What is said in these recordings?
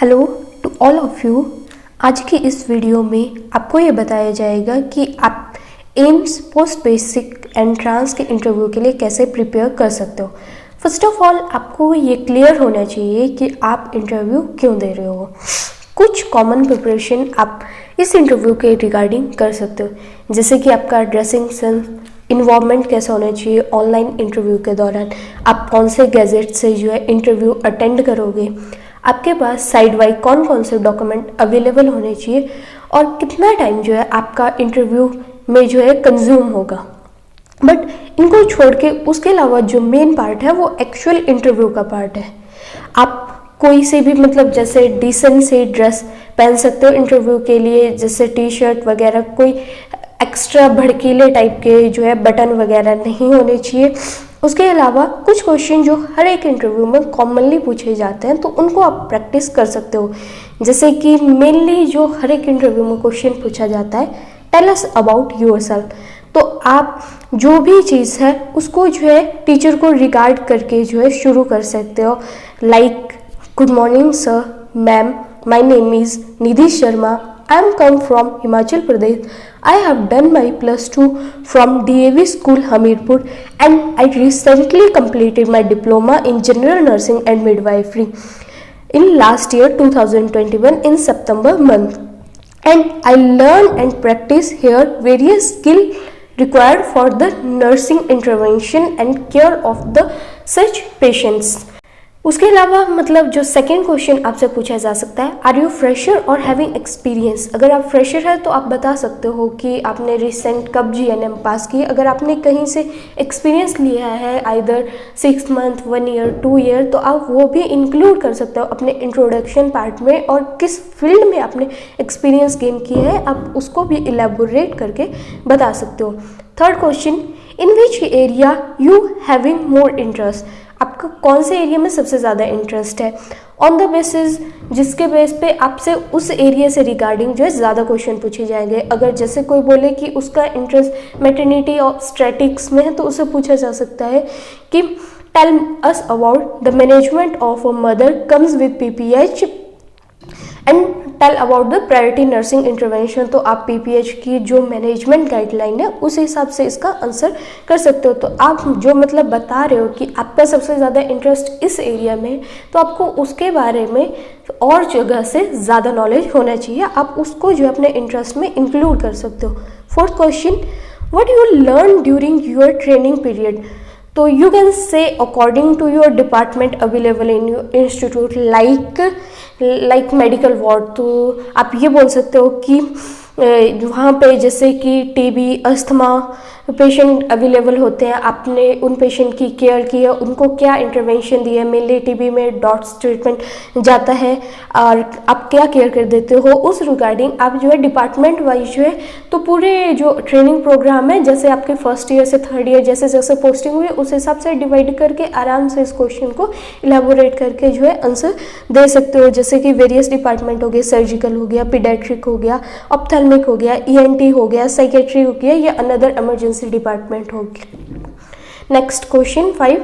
Hello to all of you. आज की इस वीडियो में आपको ये बताया जाएगा कि आप एम्स पोस्ट बेसिक एंट्रांस के इंटरव्यू के लिए कैसे प्रिपेयर कर सकते हो। फर्स्ट ऑफ ऑल आपको ये क्लियर होना चाहिए कि आप इंटरव्यू क्यों दे रहे हो। कुछ कॉमन प्रिपरेशन आप इस इंटरव्यू के रिगार्डिंग कर सकते हो, जैसे कि आपका ड्रेसिंग सेंस, इन्वायरमेंट कैसा होना चाहिए ऑनलाइन इंटरव्यू के दौरान, आप कौन से गैजेट से जो है इंटरव्यू अटेंड करोगे, आपके पास साइड बाई कौन कौन से डॉक्यूमेंट अवेलेबल होने चाहिए और कितना टाइम जो है आपका इंटरव्यू में जो है कंज्यूम होगा। बट इनको छोड़ के उसके अलावा जो मेन पार्ट है वो एक्चुअल इंटरव्यू का पार्ट है। आप कोई से भी जैसे डिसेंट से ड्रेस पहन सकते हो इंटरव्यू के लिए, जैसे टी शर्ट वगैरह, कोई एक्स्ट्रा भड़कीले टाइप के जो है बटन वगैरह नहीं होने चाहिए। उसके अलावा कुछ क्वेश्चन जो हर एक इंटरव्यू में कॉमनली पूछे जाते हैं तो उनको आप प्रैक्टिस कर सकते हो। जैसे कि मेनली जो हर एक इंटरव्यू में क्वेश्चन पूछा जाता है, टेल अस अबाउट योरसेल्फ। तो आप जो भी चीज़ है उसको जो है टीचर को रिगार्ड करके जो है शुरू कर सकते हो। Like, good morning sir, ma'am, my name is Nidhi Sharma, I am come from Himachal Pradesh. I have done my +2 from DAV School Hamirpur and I recently completed my diploma in General Nursing and Midwifery in last year 2021 in September month. And I learned and practice here various skills required for the nursing intervention and care of the such patients. उसके अलावा जो second question आपसे पूछा जा सकता है, are you fresher और having experience. अगर आप फ्रेशर है तो आप बता सकते हो कि आपने रिसेंट कब GNM पास की। अगर आपने कहीं से एक्सपीरियंस लिया है आइदर 6 मंथ, 1 ईयर, 2 ईयर, तो आप वो भी इंक्लूड कर सकते हो अपने इंट्रोडक्शन पार्ट में, और किस फील्ड में आपने एक्सपीरियंस गेन किया है आप उसको भी इलेबोरेट करके बता सकते हो। Third question, in which area you having more interest. आपका कौन से एरिया में सबसे ज़्यादा इंटरेस्ट है, ऑन द बेसिस जिसके बेस पे आपसे उस एरिया से रिगार्डिंग जो है ज़्यादा क्वेश्चन पूछे जाएंगे। अगर जैसे कोई बोले कि उसका इंटरेस्ट मैटरनिटी और स्टैटिक्स में है तो उसे पूछा जा सकता है कि tell us about the management of a mother comes with PPH and tell about the priority nursing intervention. तो आप PPH की जो मैनेजमेंट गाइडलाइन है उस हिसाब से इसका आंसर कर सकते हो। तो आप जो बता रहे हो कि आपका सबसे ज़्यादा इंटरेस्ट इस एरिया में, तो आपको उसके बारे में और जगह से ज़्यादा नॉलेज होना चाहिए, आप उसको जो अपने इंटरेस्ट में इंक्लूड कर सकते हो। Fourth question, what you learn during your training period. तो you can say according to your department available in your institute, like medical ward. तो आप ये बोल सकते हो कि वहाँ पे जैसे कि TB, अस्थमा पेशेंट अवेलेबल होते हैं, आपने उन पेशेंट की केयर की है, उनको क्या इंटरवेंशन दी है। मेनली TB में डॉट्स ट्रीटमेंट जाता है और आप क्या केयर कर देते हो, उस रिगार्डिंग आप जो है डिपार्टमेंट वाइज जो है तो पूरे जो ट्रेनिंग प्रोग्राम है, जैसे आपके फर्स्ट ईयर से थर्ड ईयर जैसे जैसे पोस्टिंग हुई उस हिसाब से डिवाइड करके आराम से इस क्वेश्चन को इलेबोरेट करके जो है आंसर दे सकते हो। जैसे कि वेरियस डिपार्टमेंट हो गए, सर्जिकल हो गया, पीडियाट्रिक हो गया, ऑप्थेल्मिक हो गया, ENT हो गया, साइकेट्री हो गया, या अनदर इमरजेंसी डिपार्टमेंट होगी। Next question 5,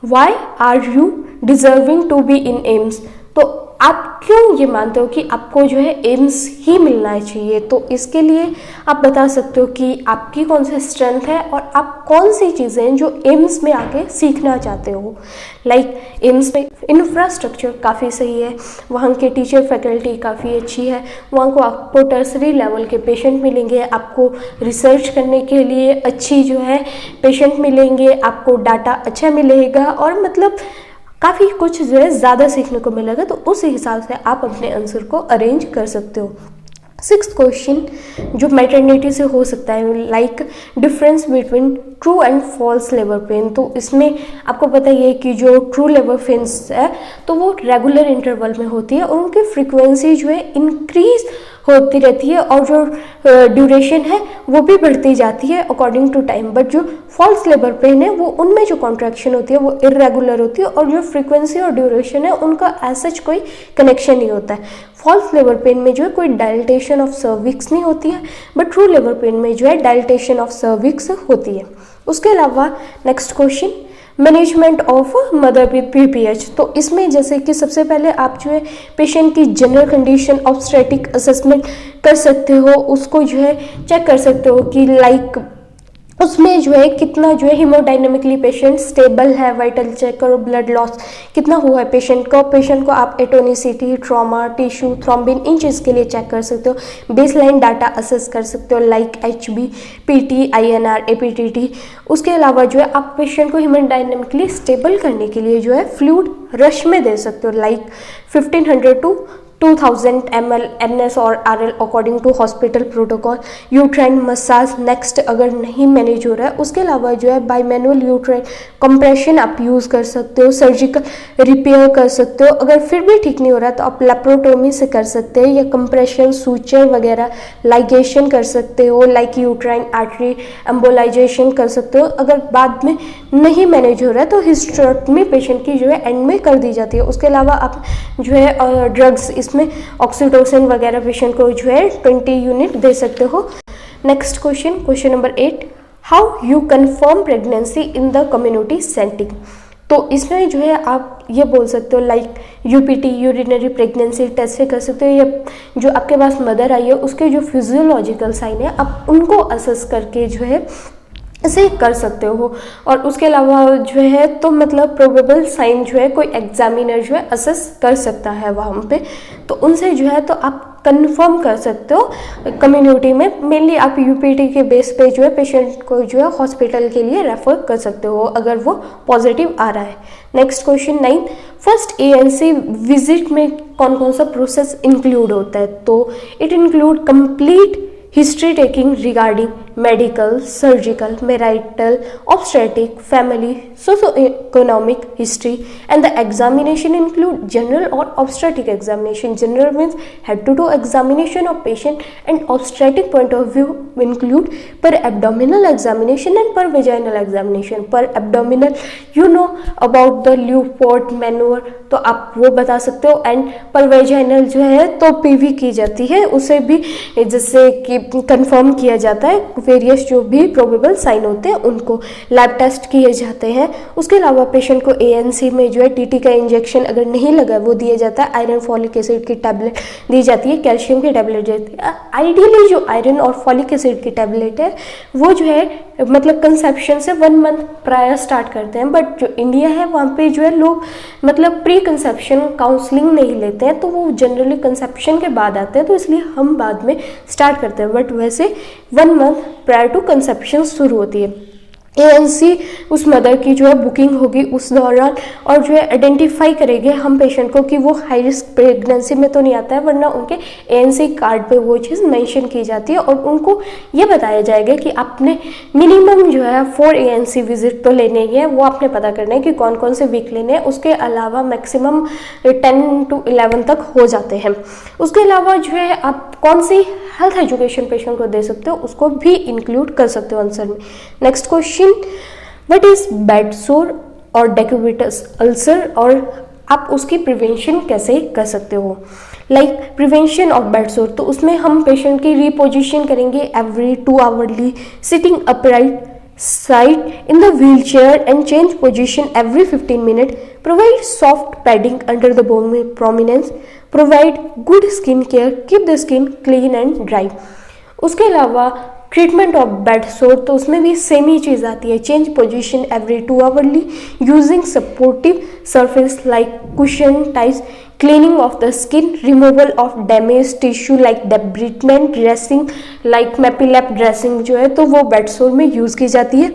why are you deserving to be in AIIMS. तो आप क्यों ये मानते हो कि आपको जो है एम्स ही मिलना चाहिए। तो इसके लिए आप बता सकते हो कि आपकी कौन सी स्ट्रेंथ है और आप कौन सी चीज़ें जो एम्स में आके सीखना चाहते हो। लाइक एम्स में इंफ्रास्ट्रक्चर काफ़ी सही है, वहाँ के टीचर फैकल्टी काफ़ी अच्छी है, वहाँ को आपको टर्सरी लेवल के पेशेंट मिलेंगे, आपको रिसर्च करने के लिए अच्छी जो है पेशेंट मिलेंगे, आपको डाटा अच्छा मिलेगा और काफ़ी कुछ जो है ज़्यादा सीखने को मिलेगा। तो उस हिसाब से आप अपने आंसर को अरेंज कर सकते हो। सिक्स्थ क्वेश्चन जो मैटरनिटी से हो सकता है, like difference between true and false labour pain. तो इसमें आपको पता ही है कि जो ट्रू लेबर पेन्स है तो वो रेगुलर इंटरवल में होती है और उनकी फ्रीक्वेंसी जो है इंक्रीज होती रहती है और जो ड्यूरेशन है वो भी बढ़ती जाती है अकॉर्डिंग टू टाइम। बट जो फॉल्स लेबर पेन है वो उनमें जो कॉन्ट्रैक्शन होती है वो इरेगुलर होती है और जो फ्रीक्वेंसी और ड्यूरेशन है उनका एज सच कोई कनेक्शन नहीं होता है। फॉल्स लेबर पेन में जो है कोई डायलिटेशन ऑफ सर्विक्स नहीं होती है, बट ट्रू लेबर पेन में जो है डायलिटेशन ऑफ सर्विक्स होती है। उसके अलावा next question, management of mother with PPH. तो इसमें जैसे कि सबसे पहले आप जो है पेशेंट की जनरल कंडीशन ऑब्स्टेट्रिक असेसमेंट कर सकते हो, उसको जो है चेक कर सकते हो कि लाइक उसमें जो है कितना जो है हीमोडाइनमिकली पेशेंट स्टेबल है, वाइटल चेक करो, ब्लड लॉस कितना हुआ है पेशेंट को आप एटोनिसिटी, ट्रॉमा, टिश्यू, थ्रोम्बिन इन चीज़ के लिए चेक कर सकते हो। बेसलाइन डाटा असेस कर सकते हो like HB, PT, INR, APTT। उसके अलावा जो है आप पेशेंट को हीमोडाइनमिकली स्टेबल करने के लिए जो है फ्लूइड रश में दे सकते हो लाइक 1500 to 2000 ml NS और RL according to hospital protocol. Uterine massage next अगर नहीं मैनेज हो रहा है, उसके अलावा जो है बाय मैनुअल यूट्राइन कंप्रेशन आप यूज़ कर सकते हो, सर्जिकल रिपेयर कर सकते हो। अगर फिर भी ठीक नहीं हो रहा तो आप लेप्रोटोमी से कर सकते हैं या कंप्रेशन, सूचर वगैरह, लाइगेशन कर सकते हो लाइक यूट्राइन आर्टरी एम्बोलाइजेशन कर सकते हो। अगर बाद में नहीं मैनेज हो रहा है तो हिस्टेरेक्टमी पेशेंट की जो है एंड में कर दी जाती है। उसके अलावा आप जो है ड्रग्स इसमें ऑक्सीटोसिन वगैरह पेशेंट को जो है 20 यूनिट दे सकते हो। Next question number 8, how you confirm pregnancy in the community setting. तो इसमें जो है आप ये बोल सकते हो like UPT, urinary pregnancy test से कर सकते हो, या जो आपके पास मदर आई है उसके जो फिजियोलॉजिकल साइन है आप उनको असेस करके जो है ऐसे कर सकते हो। और उसके अलावा जो है तो मतलब प्रोबेबल साइन जो है कोई एग्जामिनर जो है असेस कर सकता है वहाँ पे, तो उनसे जो है तो आप कंफर्म कर सकते हो कम्युनिटी में। मेनली आप UPT के बेस पे जो है पेशेंट को जो है हॉस्पिटल के लिए रेफर कर सकते हो अगर वो पॉजिटिव आ रहा है। Next question 9, first ANC visit में कौन कौन सा प्रोसेस इंक्लूड होता है। तो it include complete history taking regarding medical, surgical, marital, obstetric, family, socio economic history and the examination include general और obstetric examination. General means head to toe examination of patient and obstetric point of view include per abdominal examination and per vaginal examination. Per abdominal you know about the Leopold manure, तो आप वो बता सकते हो। And per vaginal जो है तो PV की जाती है, उसे भी जैसे कि कंफर्म किया जाता है, वेरियस जो भी प्रोबेबल साइन होते हैं उनको लैब टेस्ट किए जाते हैं। उसके अलावा पेशेंट को ANC में जो है TT का इंजेक्शन अगर नहीं लगा वो दिया जाता है, आयरन फॉलिक एसिड की टैबलेट दी जाती है, कैल्शियम की टैबलेट देती है। आइडियली जो आयरन और फॉलिक एसिड की टैबलेट है वो जो है मतलब कंसेप्शन से 1 मंथ प्रायर स्टार्ट करते हैं, बट जो इंडिया है वहाँ पे जो है लोग मतलब प्री कंसेप्शन काउंसलिंग नहीं लेते हैं, तो वो जनरली कंसेप्शन के बाद आते हैं, तो इसलिए हम बाद में स्टार्ट करते हैं। बट वैसे 1 मंथ प्रायर टू कंसेप्शन शुरू होती है। ANC उस मदर की जो है बुकिंग होगी उस दौरान, और जो है आइडेंटिफाई करेंगे हम पेशेंट को कि वो हाई रिस्क प्रेगनेंसी में तो नहीं आता है, वरना उनके ANC कार्ड पे वो चीज़ मेंशन की जाती है। और उनको ये बताया जाएगा कि आपने मिनिमम जो है 4 ANC विजिट तो लेने ही है, वो आपने पता करना है कि कौन कौन से वीक लेने हैं। उसके अलावा मैक्सिमम 10 to 11 तक हो जाते हैं। उसके अलावा जो है आप कौन सी हेल्थ एजुकेशन पेशेंट को दे सकते हो उसको भी इंक्लूड कर सकते हो आंसर में। Next question, what is bed सोर और डेक्यूबिटस अल्सर, और आप उसकी प्रिवेंशन कैसे कर सकते हो। लाइक प्रिवेंशन ऑफ बेड सोर, तो उसमें हम पेशेंट की रिपोजिशन करेंगे every 2 hourly, sitting upright side in the wheelchair and change position every 15 minutes, provide soft padding under the bone prominence, provide good skin care, keep the skin clean and dry। उसके अलावा treatment of bed सोर, तो उसमें भी same ही चीज़ आती है, change position every 2 hourly, using supportive surface like cushion ties, cleaning of the skin, removal of damage tissue like debridement, dressing like Mepilex dressing जो है तो वो बेड सोर में यूज़ की जाती है।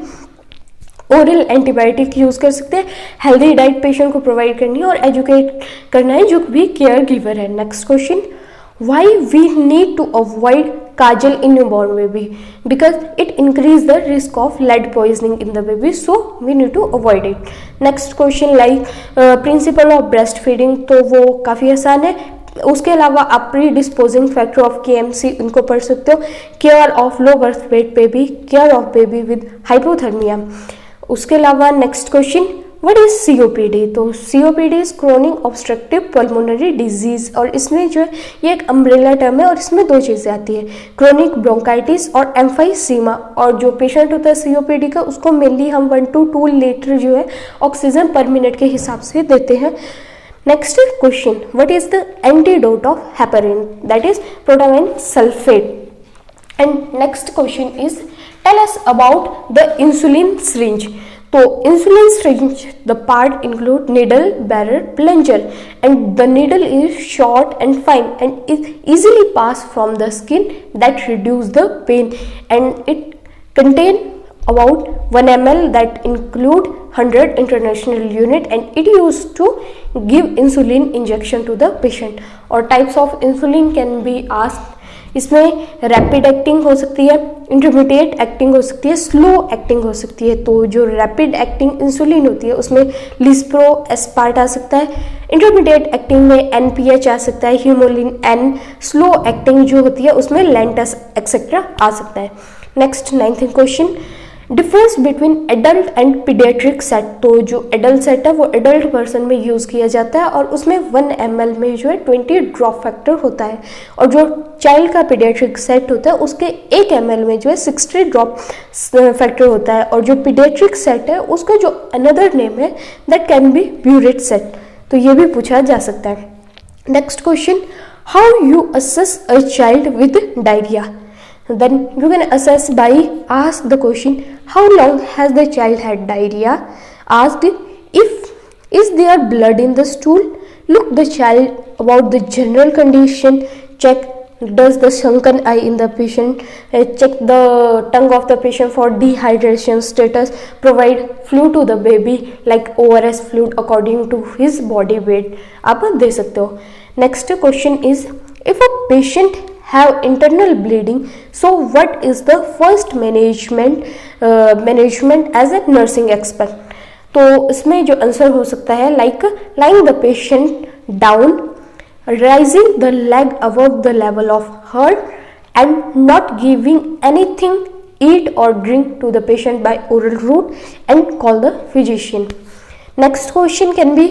ओरल एंटीबायोटिक यूज़ कर सकते हैं, हेल्दी डाइट पेशेंट को प्रोवाइड करनी है और एजुकेट करना है जो भी केयर गिवर है। Next question, why we need to avoid kajal in newborn baby, because it increase the risk of lead poisoning in the baby, so we need to avoid it। next question, like principle of breastfeeding, तो वो काफ़ी आसान है। उसके अलावा आप predisposing factor of KMC उनको पढ़ सकते हो, care of low birth weight baby, care of baby with hypothermia. उसके अलावा next question, what is COPD? तो COPD is chronic obstructive pulmonary disease, और इसमें जो है ये एक अम्ब्रेला टर्म है और इसमें दो चीज़ें आती है, क्रोनिक ब्रोंकाइटिस और एम्फाइसीमा। और जो पेशेंट होता है सीओपीडी का उसको मेनली हम 1 to 2 लीटर जो है ऑक्सीजन पर मिनट के हिसाब से देते हैं। Next question, what is the antidote of heparin? That is protamine sulphate. And next question is tell us about the insulin syringe. तो insulin syringe, the part include needle, bearer, plunger, and the needle is short and fine and is easily passed from the skin that reduce the pain, and it contain about 1 ml that include 100 international unit, and it used to give insulin injection to the patient. और types of insulin can be asked. इसमें rapid acting हो सकती है, intermediate acting हो सकती है, slow acting हो सकती है। तो जो रैपिड एक्टिंग इंसुलिन होती है उसमें लिस्प्रो एस्पार्ट आ सकता है, इंटरमीडिएट एक्टिंग में एनपीएच आ सकता है, ह्यूमोलिन एन, स्लो एक्टिंग जो होती है उसमें लेंटस एक्सेट्रा आ सकता है। Next 9th question, difference between adult and paediatric set. तो जो एडल्ट सेट है वो एडल्ट पर्सन में यूज़ किया जाता है और उसमें 1 ml में जो है 20 ड्रॉप फैक्टर होता है, और जो चाइल्ड का पीडियाट्रिक सेट होता है उसके 1 ml में जो है 60 ड्रॉप फैक्टर होता है, और जो पीडियाट्रिक सेट है उसका जो अनदर नेम है that can be burette set. तो ये भी पूछा जा सकता है। Next question, how you assess a child with diarrhoea? Then you can assess by ask the question, how long has the child had diarrhea? Asked if is there blood in the stool? Look the child about the general condition. Check does the sunken eye in the patient. Check the tongue of the patient for dehydration status. Provide fluid to the baby like ORS fluid according to his body weight. आप दे सकते हो। Next question is, if a patient have internal bleeding, so what is the first management as a nursing expert? तो इसमें जो answer हो सकता है like lying the patient down, raising the leg above the level of heart, and not giving anything eat or drink to the patient by oral route, and call the physician. Next question can be,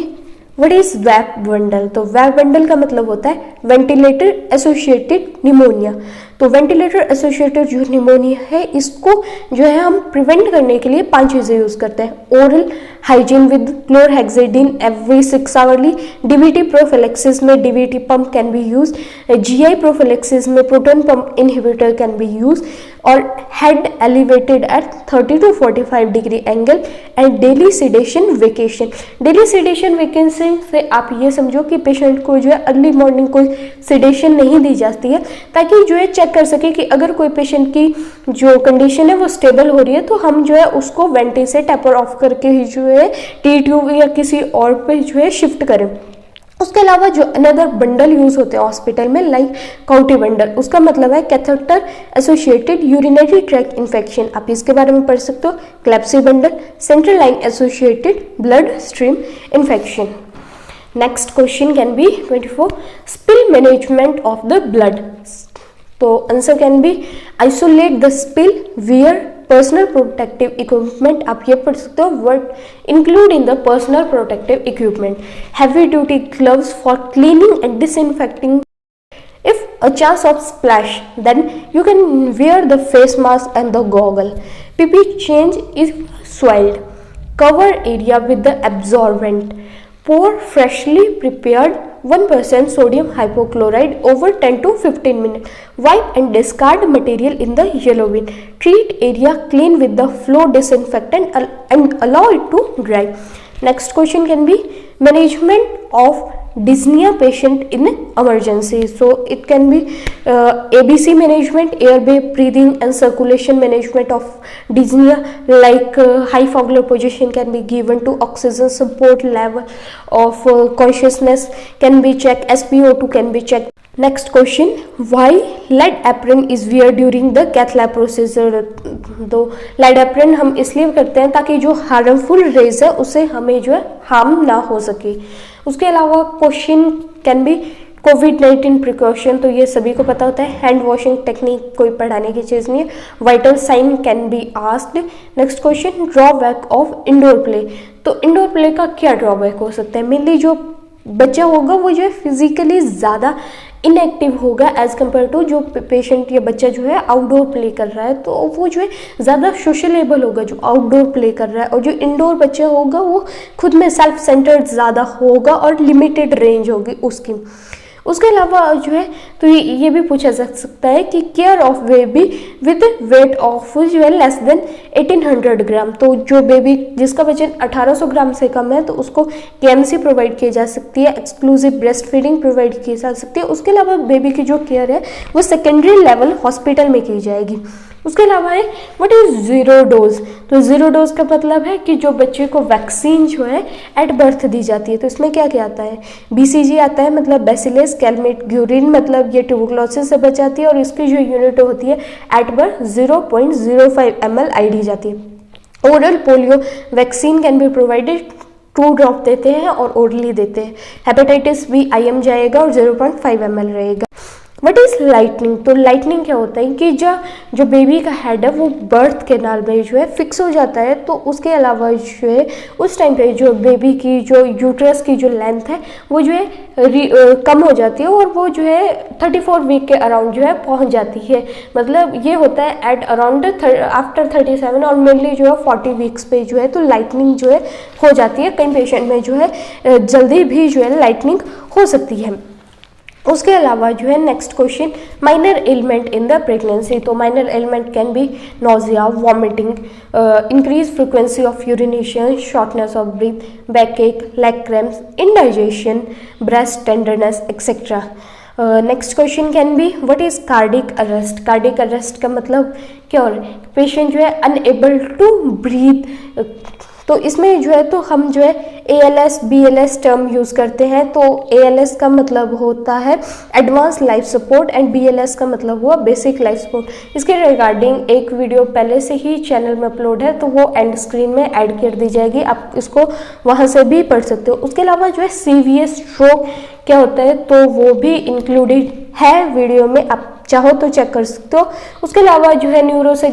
what is VAP bundle? तो VAP bundle का मतलब होता है ventilator associated pneumonia. तो ventilator associated जो pneumonia है इसको जो है हम प्रिवेंट करने के लिए 5 चीज़ें यूज़ करते हैं। Oral hygiene with chlorhexidine every 6 hourly, DVT prophylaxis में DVT pump can be use, GI prophylaxis में proton pump inhibitor can be use, और head elevated at 30 to 45 degree angle, and daily sedation vacation. Daily sedation vacation से आप ये समझो कि patient को जो है अर्ली मॉर्निंग कोई सिडेशन नहीं दी जाती है, ताकि जो है चेक कर सके कि अगर कोई पेशेंट की जो कंडीशन है वो स्टेबल हो रही है तो हम जो है उसको वेंटी से टैपर ऑफ करके ही जो है टी ट्यूब या किसी और पे जो है शिफ्ट करें। उसके अलावा जो अनदर बंडल यूज होते हैं हॉस्पिटल में लाइक काउटी बंडल, उसका मतलब है catheter associated urinary tract infection, आप इसके बारे में पढ़ सकते हो। CLABSI bundle, central line associated blood stream infection. Next question can be 24, spill management of the blood. तो answer can be isolate the spill, wear personal protective equipment, आप ये पढ़ सकते हो word include in the personal protective equipment, heavy duty gloves for cleaning and disinfecting. If a chance of splash, then you can wear the face mask and the goggle. PP change is soiled. Cover area with the absorbent. Pour freshly prepared 1% sodium hypochlorite over 10 to 15 minutes. Wipe and discard material in the yellow bin. Treat area clean with the flow disinfectant and allow it to dry. Next question can be management of dyspnea patient in emergency. So it can be ABC management, airway, breathing and circulation management of dyspnea, like high Fowler position can be given to oxygen support level of consciousness can be checked, SpO2 can be checked. Next question, why lead apron is wear during the cath lab procedure? तो lead apron हम इसलिए करते हैं ताकि जो harmful rays है उसे हमें जो है हार्म ना हो सके। उसके अलावा question can B covid precaution तो ये सभी को पता होता है। हैंड वॉशिंग टेक्निक कोई पढ़ाने की चीज़ नहीं है। Vital sign can be asked. Next question, drawback of indoor play. तो इंडोर प्ले का क्या ड्रॉबैक हो सकता है? मेनली जो बच्चा होगा वो जो है फिजिकली ज़्यादा इनएक्टिव होगा एज कम्पेयर टू जो पेशेंट या बच्चा जो है आउटडोर प्ले कर रहा है, तो वो जो है ज़्यादा सोशलेबल होगा जो आउटडोर प्ले कर रहा है। और जो इंडोर बच्चा होगा वो खुद में सेल्फ सेंटर्ड ज़्यादा होगा और लिमिटेड रेंज होगी उसकी। उसके अलावा जो है तो ये भी पूछा जा सकता है कि care of baby with weight of जो है लेस देन 1800 ग्राम। तो जो बेबी जिसका वजन 1800 ग्राम से कम है तो उसको केएमसी प्रोवाइड की जा सकती है, एक्सक्लूसिव ब्रेस्ट फीडिंग प्रोवाइड की जा सकती है। उसके अलावा बेबी की जो केयर है वो सेकेंडरी लेवल हॉस्पिटल में की जाएगी। उसके अलावा है व्हाट इज जीरो डोज। तो जीरो डोज का मतलब है कि जो बच्चे को वैक्सीन जो है एट बर्थ दी जाती है। तो इसमें क्या क्या आता है? बीसीजी आता है, मतलब बैसिलस कैलमेट-ग्यूरिन, मतलब ये ट्यूबरकुलोसिस से बचाती है और इसकी जो यूनिट होती है एट बर्थ 0.05 ml आई दी जाती है। Oral polio vaccine can be provided, 2 drop देते हैं और ओरली देते हैं। हेपेटाइटिस बी IM जाएगा और 0.5 ml रहेगा। What is lightning. तो लाइटनिंग क्या होता है कि जो बेबी का हेड है वो बर्थ कैनाल में जो है फिक्स हो जाता है। तो उसके अलावा जो है उस टाइम पे जो बेबी की जो यूट्रस की जो लेंथ है वो जो है कम हो जाती है और वो जो है 34 वीक के अराउंड जो है पहुंच जाती है। मतलब ये होता है एट अराउंड आफ्टर 37 और मेनली जो है 40 वीक्स पे जो है तो लाइटनिंग जो है हो जाती है। कई पेशेंट में जो है जल्दी भी जो है लाइटनिंग हो सकती है। उसके अलावा जो है next question, minor element in the pregnancy. तो minor element can be nausea, vomiting, increase frequency of urination, shortness of breath, backache, leg cramps, indigestion, breast tenderness etcetera. Next question can be what is cardiac arrest. Cardiac arrest का मतलब क्या हो रहा है? Patient जो है unable to breathe. तो इसमें जो है तो हम जो है ALS BLS टर्म यूज़ करते हैं। तो ALS का मतलब होता है advance life support and BLS का मतलब हुआ बेसिक लाइफ सपोर्ट। इसके रिगार्डिंग एक वीडियो पहले से ही चैनल में अपलोड है तो वो एंड स्क्रीन में ऐड कर दी जाएगी, आप इसको वहाँ से भी पढ़ सकते हो। उसके अलावा जो है CVS स्ट्रोक क्या होता है तो वो भी इंक्लूडेड है वीडियो में, आप चाहो तो चेक कर सकते हो। उसके अलावा जो है न्यूरो से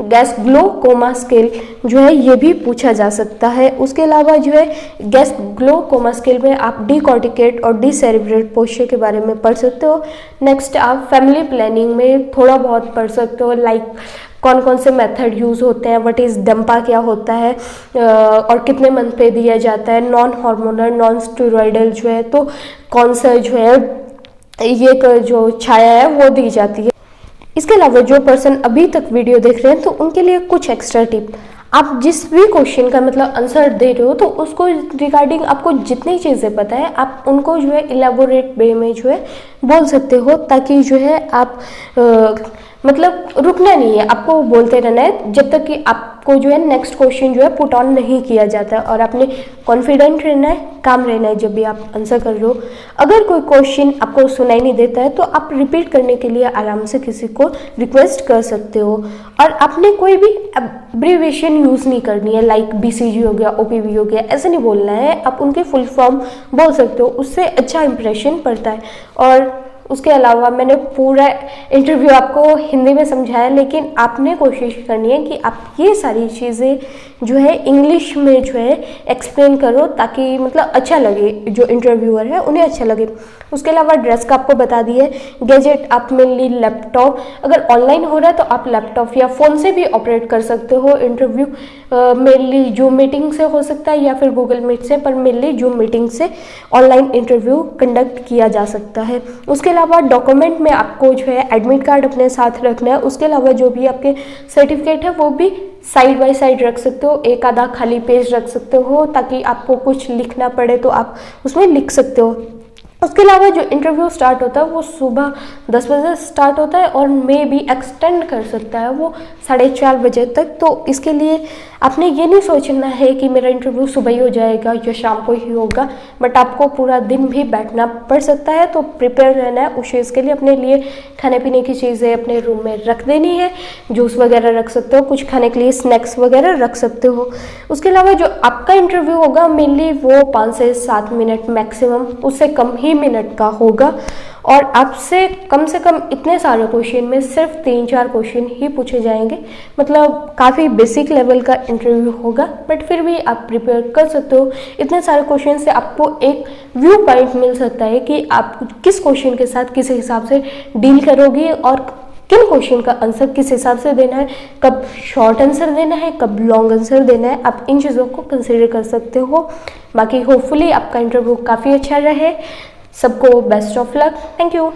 गैस ग्लोकोमा स्केल जो है ये भी पूछा जा सकता है। उसके अलावा जो है गैस ग्लोकोमा स्केल में आप डीकॉर्टिकेट और डीसेरेब्रेट पोस्चर के बारे में पढ़ सकते हो। नेक्स्ट आप फैमिली प्लानिंग में थोड़ा बहुत पढ़ सकते हो, लाइक कौन कौन से मेथड यूज़ होते हैं, व्हाट इज़ डंपा क्या होता है और कितने मंथ पे दिया जाता है, नॉन हार्मोनल नॉन स्टेरॉइडल जो है तो कौन सा जो है ये जो छाया है वो दी जाती है। इसके अलावा जो पर्सन अभी तक वीडियो देख रहे हैं तो उनके लिए कुछ एक्स्ट्रा टिप, आप जिस भी क्वेश्चन का मतलब आंसर दे रहे हो तो उसको रिगार्डिंग आपको जितनी चीज़ें पता है आप उनको जो है इलेबोरेट वे में जो है बोल सकते हो, ताकि जो है आप मतलब रुकना नहीं है, आपको बोलते रहना है जब तक कि आपको जो है नेक्स्ट क्वेश्चन जो है पुट ऑन नहीं किया जाता है। और आपने कॉन्फिडेंट रहना है, काम रहना है जब भी आप आंसर कर रहे हो। अगर कोई क्वेश्चन आपको सुनाई नहीं देता है तो आप रिपीट करने के लिए आराम से किसी को रिक्वेस्ट कर सकते हो। और आपने कोई भी एब्रीविएशन यूज़ नहीं करनी है, लाइक BCG हो गया, OPV हो गया, ऐसे नहीं बोलना है। आप उनके फुल फॉर्म बोल सकते हो, उससे अच्छा इंप्रेशन पड़ता है। और उसके अलावा मैंने पूरा इंटरव्यू आपको हिंदी में समझाया, लेकिन आपने कोशिश करनी है कि आप ये सारी चीज़ें जो है इंग्लिश में जो है एक्सप्लेन करो, ताकि मतलब अच्छा लगे, जो इंटरव्यूअर है उन्हें अच्छा लगे। उसके अलावा ड्रेस का आपको बता दिया है। गैजेट आप मेनली लैपटॉप, अगर ऑनलाइन हो रहा है तो आप लैपटॉप या फ़ोन से भी ऑपरेट कर सकते हो। इंटरव्यू मेनली जूम मीटिंग से हो सकता है या फिर गूगल मीट से, पर मेनली जूम मीटिंग से ऑनलाइन इंटरव्यू कंडक्ट किया जा सकता है। उसके अलावा डॉक्यूमेंट में आपको जो है एडमिट कार्ड अपने साथ रखना है। उसके अलावा जो भी आपके सर्टिफिकेट है वो भी साइड बाय साइड रख सकते हो, एक आधा खाली पेज रख सकते हो, ताकि आपको कुछ लिखना पड़े तो आप उसमें लिख सकते हो। उसके अलावा जो इंटरव्यू स्टार्ट होता है वो सुबह 10 बजे स्टार्ट होता है और मे भी एक्सटेंड कर सकता है वो 4:30 बजे तक। तो इसके लिए आपने ये नहीं सोचना है कि मेरा इंटरव्यू सुबह ही हो जाएगा या शाम को ही होगा, बट आपको पूरा दिन भी बैठना पड़ सकता है। तो प्रिपेयर रहना है उस चीज़ के लिए। अपने लिए खाने पीने की चीज़ें अपने रूम में रख देनी है, जूस वगैरह रख सकते हो, कुछ खाने के लिए स्नैक्स वगैरह रख सकते हो। उसके अलावा जो आपका इंटरव्यू होगा मेनली वो 5 से 7 मिनट मैक्सिमम, उससे कम ही ही मिनट का होगा और आपसे कम से कम इतने सारे क्वेश्चन में सिर्फ 3-4 क्वेश्चन ही पूछे जाएंगे। मतलब काफ़ी बेसिक लेवल का इंटरव्यू होगा, बट फिर भी आप प्रिपेयर कर सकते हो। इतने सारे क्वेश्चन से आपको एक व्यू पॉइंट मिल सकता है कि आप किस क्वेश्चन के साथ किस हिसाब से डील करोगे और किन क्वेश्चन का आंसर किस हिसाब से देना है, कब शॉर्ट आंसर देना है, कब लॉन्ग आंसर देना है। आप इन चीज़ों को कंसिडर कर सकते हो। बाकी होपफुली आपका इंटरव्यू काफ़ी अच्छा रहे। सबको best of luck. Thank you.